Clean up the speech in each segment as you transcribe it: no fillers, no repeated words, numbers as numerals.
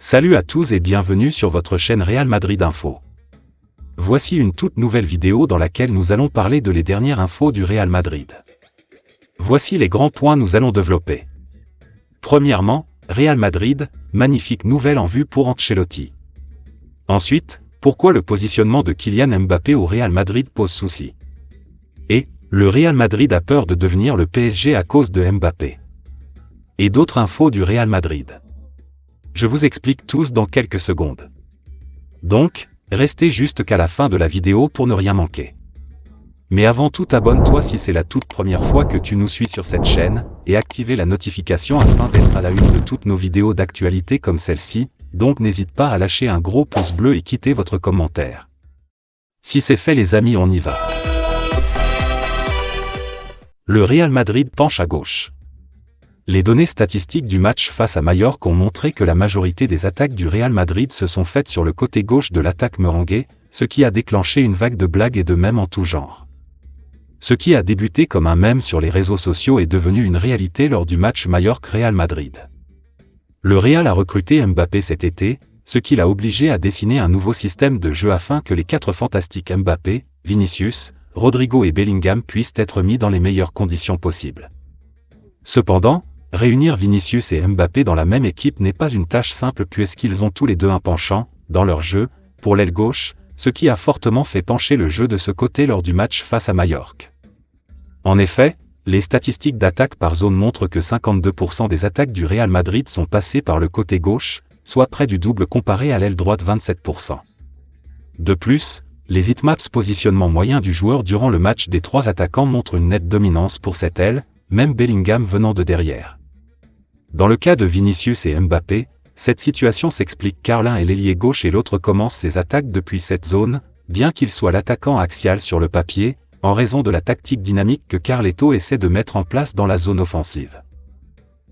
Salut à tous et bienvenue sur votre chaîne Real Madrid Info. Voici une toute nouvelle vidéo dans laquelle nous allons parler de les dernières infos du Real Madrid. Voici les grands points nous allons développer. Premièrement, Real Madrid, magnifique nouvelle en vue pour Ancelotti. Ensuite, pourquoi le positionnement de Kylian Mbappé au Real Madrid pose souci. Et, le Real Madrid a peur de devenir le PSG à cause de Mbappé. Et d'autres infos du Real Madrid. Je vous explique tous dans quelques secondes. Donc, restez juste qu'à la fin de la vidéo pour ne rien manquer. Mais avant tout, abonne-toi si c'est la toute première fois que tu nous suis sur cette chaîne, et activez la notification afin d'être à la une de toutes nos vidéos d'actualité comme celle-ci, donc n'hésite pas à lâcher un gros pouce bleu et quitter votre commentaire. Si c'est fait les amis, on y va. Le Real Madrid penche à gauche. Les données statistiques du match face à Majorque ont montré que la majorité des attaques du Real Madrid se sont faites sur le côté gauche de l'attaque merengue, ce qui a déclenché une vague de blagues et de mèmes en tout genre. Ce qui a débuté comme un mème sur les réseaux sociaux est devenu une réalité lors du match Majorque-Real Madrid. Le Real a recruté Mbappé cet été, ce qui l'a obligé à dessiner un nouveau système de jeu afin que les quatre fantastiques Mbappé, Vinicius, Rodrigo et Bellingham puissent être mis dans les meilleures conditions possibles. Cependant, réunir Vinicius et Mbappé dans la même équipe n'est pas une tâche simple puisqu'ils ont tous les deux un penchant, dans leur jeu, pour l'aile gauche, ce qui a fortement fait pencher le jeu de ce côté lors du match face à Majorque. En effet, les statistiques d'attaque par zone montrent que 52% des attaques du Real Madrid sont passées par le côté gauche, soit près du double comparé à l'aile droite 27%. De plus, les hitmaps positionnement moyen du joueur durant le match des trois attaquants montrent une nette dominance pour cette aile, même Bellingham venant de derrière. Dans le cas de Vinicius et Mbappé, cette situation s'explique car l'un est l'ailier gauche et l'autre commence ses attaques depuis cette zone, bien qu'il soit l'attaquant axial sur le papier, en raison de la tactique dynamique que Carleto essaie de mettre en place dans la zone offensive.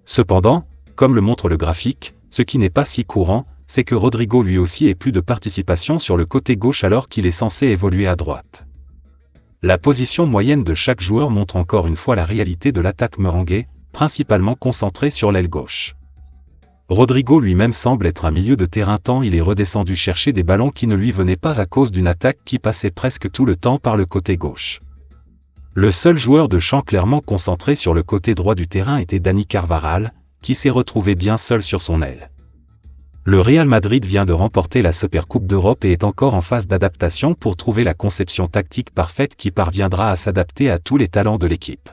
Cependant, comme le montre le graphique, ce qui n'est pas si courant, c'est que Rodrigo lui aussi ait plus de participation sur le côté gauche alors qu'il est censé évoluer à droite. La position moyenne de chaque joueur montre encore une fois la réalité de l'attaque merengue, principalement concentrée sur l'aile gauche. Rodrigo lui-même semble être un milieu de terrain tant il est redescendu chercher des ballons qui ne lui venaient pas à cause d'une attaque qui passait presque tout le temps par le côté gauche. Le seul joueur de champ clairement concentré sur le côté droit du terrain était Dani Carvajal, qui s'est retrouvé bien seul sur son aile. Le Real Madrid vient de remporter la Supercoupe d'Europe et est encore en phase d'adaptation pour trouver la conception tactique parfaite qui parviendra à s'adapter à tous les talents de l'équipe.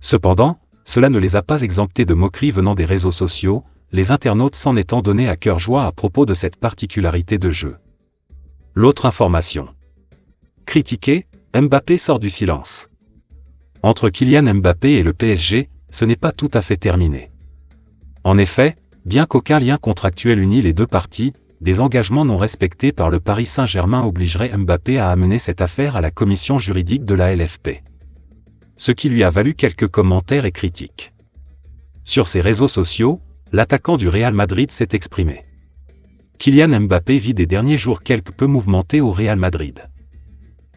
Cependant, cela ne les a pas exemptés de moqueries venant des réseaux sociaux, les internautes s'en étant donné à cœur joie à propos de cette particularité de jeu. L'autre information. Critiqué, Mbappé sort du silence. Entre Kylian Mbappé et le PSG, ce n'est pas tout à fait terminé. En effet, bien qu'aucun lien contractuel unit les deux parties, des engagements non respectés par le Paris Saint-Germain obligeraient Mbappé à amener cette affaire à la commission juridique de la LFP. Ce qui lui a valu quelques commentaires et critiques. Sur ses réseaux sociaux, l'attaquant du Real Madrid s'est exprimé. Kylian Mbappé vit des derniers jours quelque peu mouvementés au Real Madrid.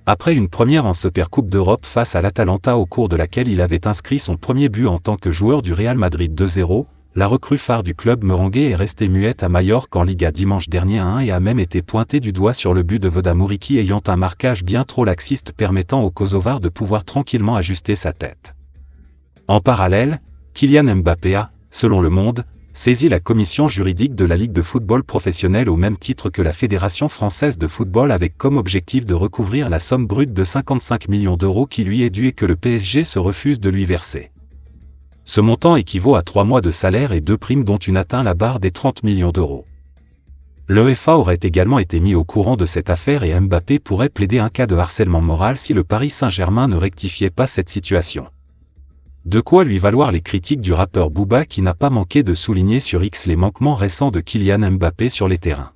Après une première en Supercoupe d'Europe face à l'Atalanta au cours de laquelle il avait inscrit son premier but en tant que joueur du Real Madrid 2-0, la recrue phare du club merengue est restée muette à Majorque en Liga dimanche dernier 1 et a même été pointée du doigt sur le but de Voda Muriqi ayant un marquage bien trop laxiste permettant au Kosovar de pouvoir tranquillement ajuster sa tête. En parallèle, Kylian Mbappé a, selon Le Monde, saisi la commission juridique de la Ligue de football professionnel au même titre que la Fédération française de football avec comme objectif de recouvrir la somme brute de 55 millions d'euros qui lui est due et que le PSG se refuse de lui verser. Ce montant équivaut à 3 mois de salaire et 2 primes dont une atteint la barre des 30 millions d'euros. L'UEFA aurait également été mis au courant de cette affaire et Mbappé pourrait plaider un cas de harcèlement moral si le Paris Saint-Germain ne rectifiait pas cette situation. De quoi lui valoir les critiques du rappeur Booba qui n'a pas manqué de souligner sur X les manquements récents de Kylian Mbappé sur les terrains.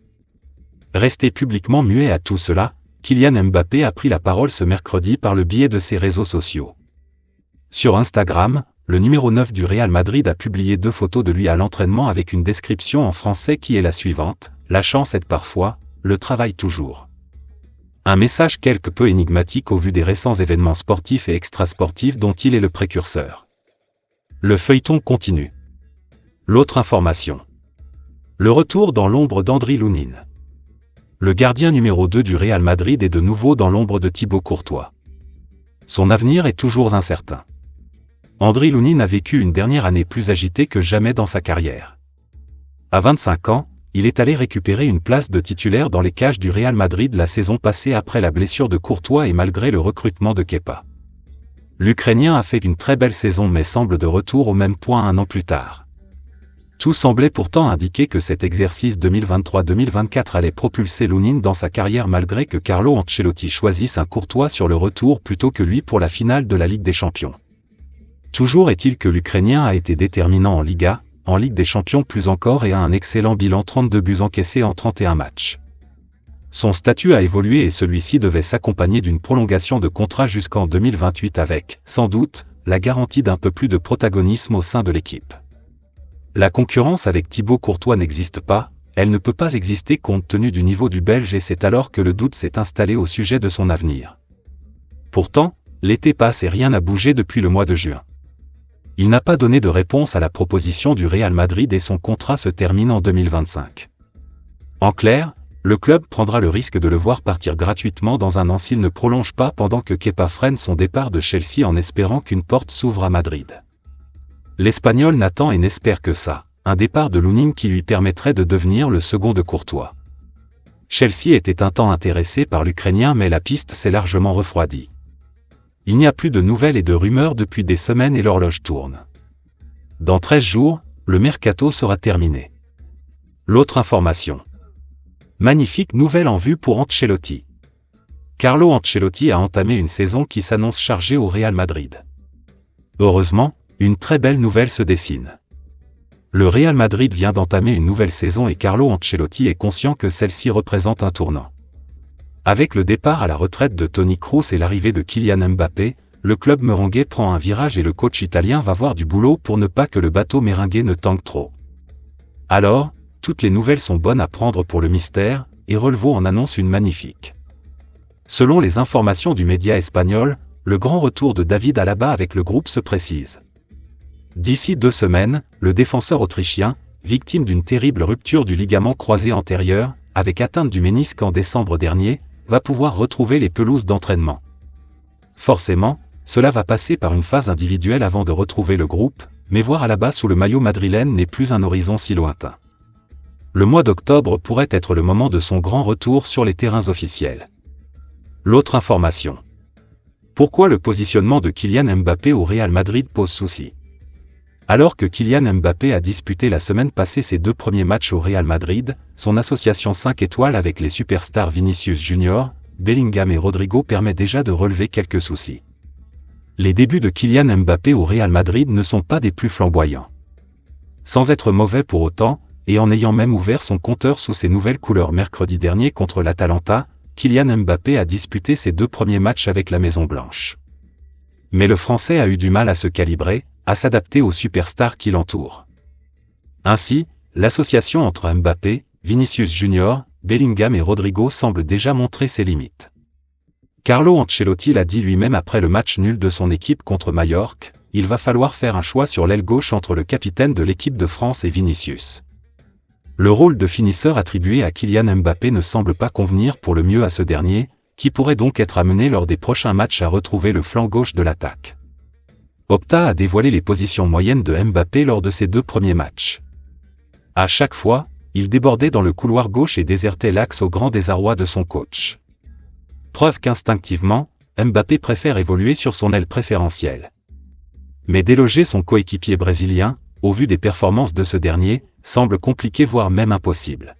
Resté publiquement muet à tout cela, Kylian Mbappé a pris la parole ce mercredi par le biais de ses réseaux sociaux. Sur Instagram, le numéro 9 du Real Madrid a publié 2 photos de lui à l'entraînement avec une description en français qui est la suivante: « La chance aide parfois, le travail toujours ». Un message quelque peu énigmatique au vu des récents événements sportifs et extrasportifs dont il est le précurseur. Le feuilleton continue. L'autre information. Le retour dans l'ombre d'Andriy Lounine. Le gardien numéro 2 du Real Madrid est de nouveau dans l'ombre de Thibaut Courtois. Son avenir est toujours incertain. Andriy Lounine a vécu une dernière année plus agitée que jamais dans sa carrière. À 25 ans, il est allé récupérer une place de titulaire dans les cages du Real Madrid la saison passée après la blessure de Courtois et malgré le recrutement de Kepa. L'Ukrainien a fait une très belle saison mais semble de retour au même point un an plus tard. Tout semblait pourtant indiquer que cet exercice 2023-2024 allait propulser Lounine dans sa carrière malgré que Carlo Ancelotti choisisse un Courtois sur le retour plutôt que lui pour la finale de la Ligue des Champions. Toujours est-il que l'Ukrainien a été déterminant en Liga, en Ligue des Champions plus encore et a un excellent bilan 32 buts encaissés en 31 matchs. Son statut a évolué et celui-ci devait s'accompagner d'une prolongation de contrat jusqu'en 2028 avec, sans doute, la garantie d'un peu plus de protagonisme au sein de l'équipe. La concurrence avec Thibaut Courtois n'existe pas, elle ne peut pas exister compte tenu du niveau du Belge et c'est alors que le doute s'est installé au sujet de son avenir. Pourtant, l'été passe et rien n'a bougé depuis le mois de juin. Il n'a pas donné de réponse à la proposition du Real Madrid et son contrat se termine en 2025. En clair, le club prendra le risque de le voir partir gratuitement dans un an s'il ne prolonge pas pendant que Kepa freine son départ de Chelsea en espérant qu'une porte s'ouvre à Madrid. L'Espagnol n'attend et n'espère que ça, un départ de Lounine qui lui permettrait de devenir le second de Courtois. Chelsea était un temps intéressé par l'Ukrainien mais la piste s'est largement refroidie. Il n'y a plus de nouvelles et de rumeurs depuis des semaines et l'horloge tourne. Dans 13 jours, le mercato sera terminé. L'autre information. Magnifique nouvelle en vue pour Ancelotti. Carlo Ancelotti a entamé une saison qui s'annonce chargée au Real Madrid. Heureusement, une très belle nouvelle se dessine. Le Real Madrid vient d'entamer une nouvelle saison et Carlo Ancelotti est conscient que celle-ci représente un tournant. Avec le départ à la retraite de Toni Kroos et l'arrivée de Kylian Mbappé, le club merengue prend un virage et le coach italien va voir du boulot pour ne pas que le bateau merengue ne tangue trop. Alors, toutes les nouvelles sont bonnes à prendre pour le mystère, et Relevo en annonce une magnifique. Selon les informations du média espagnol, le grand retour de David Alaba avec le groupe se précise. D'ici 2 semaines, le défenseur autrichien, victime d'une terrible rupture du ligament croisé antérieur, avec atteinte du ménisque en décembre dernier, va pouvoir retrouver les pelouses d'entraînement. Forcément, cela va passer par une phase individuelle avant de retrouver le groupe, mais voir Alaba sous le maillot madrilène n'est plus un horizon si lointain. Le mois d'octobre pourrait être le moment de son grand retour sur les terrains officiels. L'autre information. Pourquoi le positionnement de Kylian Mbappé au Real Madrid pose souci? Alors que Kylian Mbappé a disputé la semaine passée ses 2 premiers matchs au Real Madrid, son association 5 étoiles avec les superstars Vinicius Junior, Bellingham et Rodrigo permet déjà de relever quelques soucis. Les débuts de Kylian Mbappé au Real Madrid ne sont pas des plus flamboyants. Sans être mauvais pour autant, et en ayant même ouvert son compteur sous ses nouvelles couleurs mercredi dernier contre l'Atalanta, Kylian Mbappé a disputé ses 2 premiers matchs avec la Maison Blanche. Mais le Français a eu du mal à se calibrer, à s'adapter aux superstars qui l'entourent. Ainsi, l'association entre Mbappé, Vinicius Junior, Bellingham et Rodrigo semble déjà montrer ses limites. Carlo Ancelotti l'a dit lui-même après le match nul de son équipe contre Majorque, il va falloir faire un choix sur l'aile gauche entre le capitaine de l'équipe de France et Vinicius. Le rôle de finisseur attribué à Kylian Mbappé ne semble pas convenir pour le mieux à ce dernier, qui pourrait donc être amené lors des prochains matchs à retrouver le flanc gauche de l'attaque. Opta a dévoilé les positions moyennes de Mbappé lors de ses 2 premiers matchs. À chaque fois, il débordait dans le couloir gauche et désertait l'axe au grand désarroi de son coach. Preuve qu'instinctivement, Mbappé préfère évoluer sur son aile préférentielle. Mais déloger son coéquipier brésilien, au vu des performances de ce dernier, semble compliqué voire même impossible.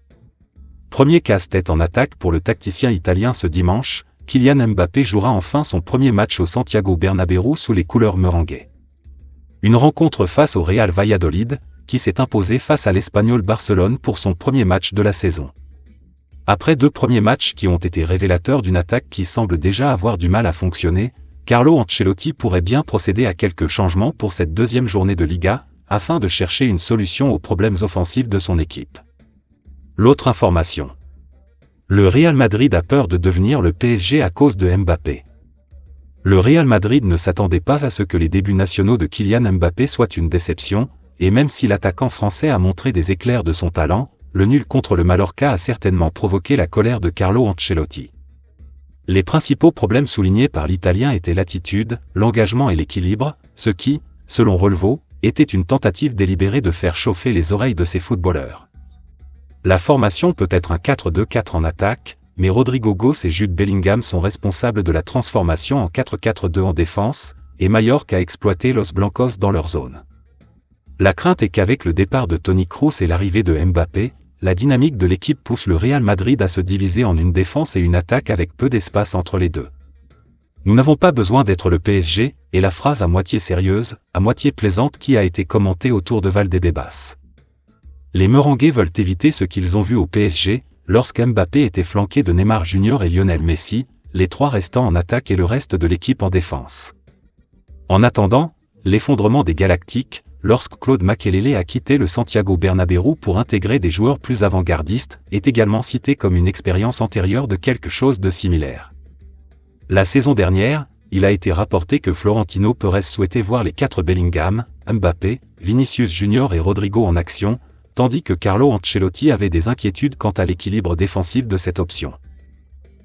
Premier casse-tête en attaque pour le tacticien italien ce dimanche, Kylian Mbappé jouera enfin son premier match au Santiago Bernabéu sous les couleurs merengue. Une rencontre face au Real Valladolid, qui s'est imposé face à l'Espagnol Barcelone pour son premier match de la saison. Après 2 premiers matchs qui ont été révélateurs d'une attaque qui semble déjà avoir du mal à fonctionner, Carlo Ancelotti pourrait bien procéder à quelques changements pour cette 2e journée de Liga, afin de chercher une solution aux problèmes offensifs de son équipe. L'autre information. Le Real Madrid a peur de devenir le PSG à cause de Mbappé. Le Real Madrid ne s'attendait pas à ce que les débuts nationaux de Kylian Mbappé soient une déception, et même si l'attaquant français a montré des éclairs de son talent, le nul contre le Mallorca a certainement provoqué la colère de Carlo Ancelotti. Les principaux problèmes soulignés par l'Italien étaient l'attitude, l'engagement et l'équilibre, ce qui, selon Relvo, était une tentative délibérée de faire chauffer les oreilles de ses footballeurs. La formation peut être un 4-2-4 en attaque, mais Rodrigo Goes et Jude Bellingham sont responsables de la transformation en 4-4-2 en défense, et Mallorca a exploité Los Blancos dans leur zone. La crainte est qu'avec le départ de Toni Kroos et l'arrivée de Mbappé, la dynamique de l'équipe pousse le Real Madrid à se diviser en une défense et une attaque avec peu d'espace entre les deux. Nous n'avons pas besoin d'être le PSG, et la phrase à moitié sérieuse, à moitié plaisante qui a été commentée autour de Valdebebas. Les Merengues veulent éviter ce qu'ils ont vu au PSG, lorsque Mbappé était flanqué de Neymar Jr et Lionel Messi, les trois restant en attaque et le reste de l'équipe en défense. En attendant, l'effondrement des Galactiques, lorsque Claude Makelele a quitté le Santiago Bernabéu pour intégrer des joueurs plus avant-gardistes, est également cité comme une expérience antérieure de quelque chose de similaire. La saison dernière, il a été rapporté que Florentino Pérez souhaitait voir les 4 Bellingham, Mbappé, Vinicius Jr et Rodrigo en action, tandis que Carlo Ancelotti avait des inquiétudes quant à l'équilibre défensif de cette option.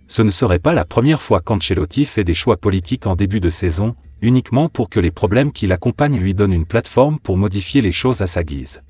Ce ne serait pas la première fois qu'Ancelotti fait des choix politiques en début de saison, uniquement pour que les problèmes qui l'accompagnent lui donnent une plateforme pour modifier les choses à sa guise.